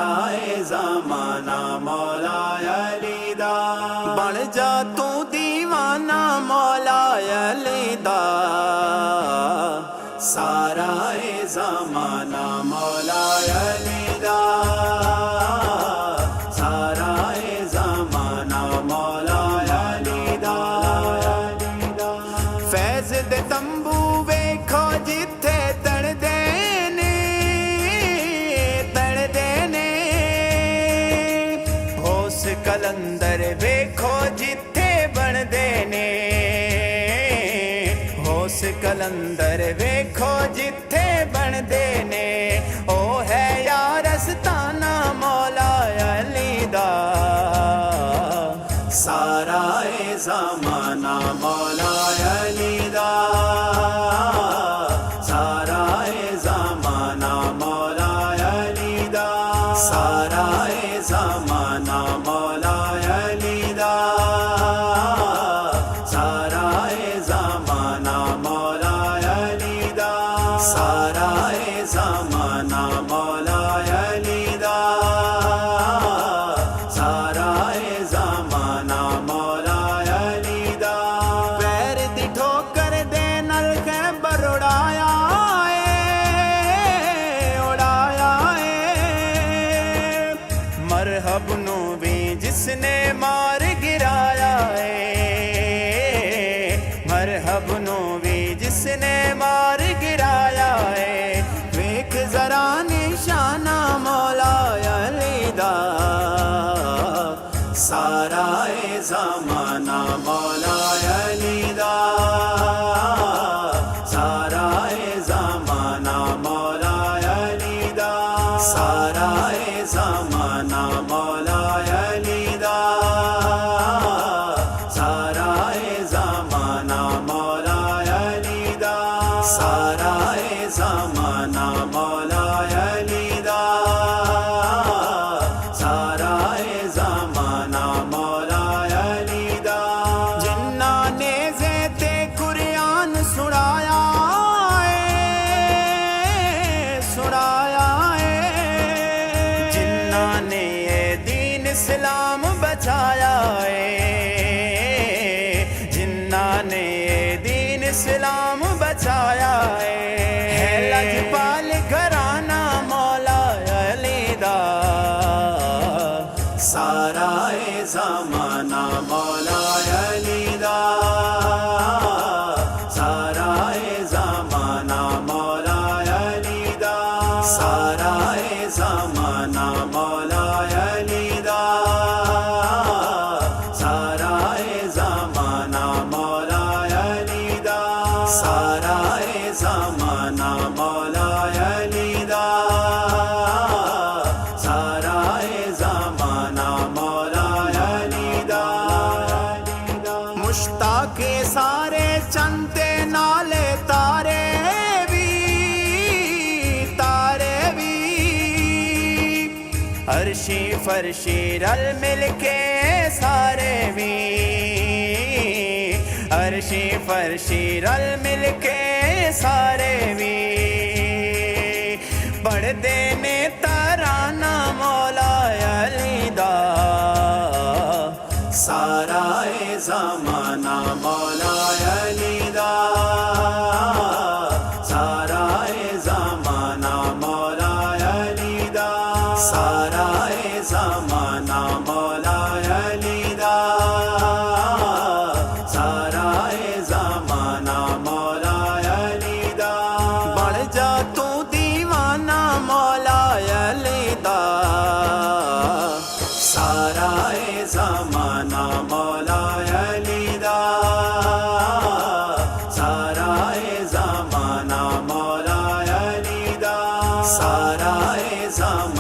سارا زمانہ مولا علی دا بن جا تو دیوانہ مولا علی دا سارا زمانہ مولا علی دا سارا زمانہ مولا علی دا فیض دے تمبو ویکھو جتھے تڑدے نے ہوس کلندر ویکھو جتھے بندے نے ہوس کلندر ویکھو جتھے بندے نے او ہے یار استانہ مولا علی دا سارا زمانہ مولا علی دا سارا زمانہ مولا علی دا سارا زمانہ مولا علی دا سارا زمانہ مولا علی دا سارا زمانہ مولا علی دا سارا زمانہ مولا علی دا پیر دی ٹھوکر دے نال خیبر اڑایا مرحب نو بھی جس نے مار گرایا مرحب نو بھی جس نے مار گرایا ویکھ ذرا نشانہ مولا علی دا سارا زمانہ مولا علی دا سارا زمانہ مولا علی دا سارا زمانہ مولا علی دا سارا زمانہ مولا علی دا سارا زمانہ مولا علی دا سارا زمانہ مولا علی دا جنہاں نے زیتے قرآن سنایا جنہاں نے دین اسلام بچایا جنہاں نے دین اسلام بچایا ہے لجپال گھرانہ مولا علی دا سارا زمانہ مولا علی دا سارا زمانہ مولا علی دا سارا زمانہ مولا علی دا سارا زمانہ مولا علی دا سارا زمانہ مولا علی دا سارا زمانہ مولا علی دا مشتاق سارے چنتے نالے تارے عرشی فرشی رل مل کے سارے بھی عرشی فرشی رل مل کے سارے بھی پڑھتے نے ترانہ مولا علی دا سارا زمانہ مولا علی دا سارا زمانہ مولا علی دا سارا زمانہ مولا علی دا سارا زمانہ مولا علی دا بن جا تو دیوانہ مولا علی دا سارا زمانہ مولا علی دا سارا زمانہ مولا علی دا سارا زمانہ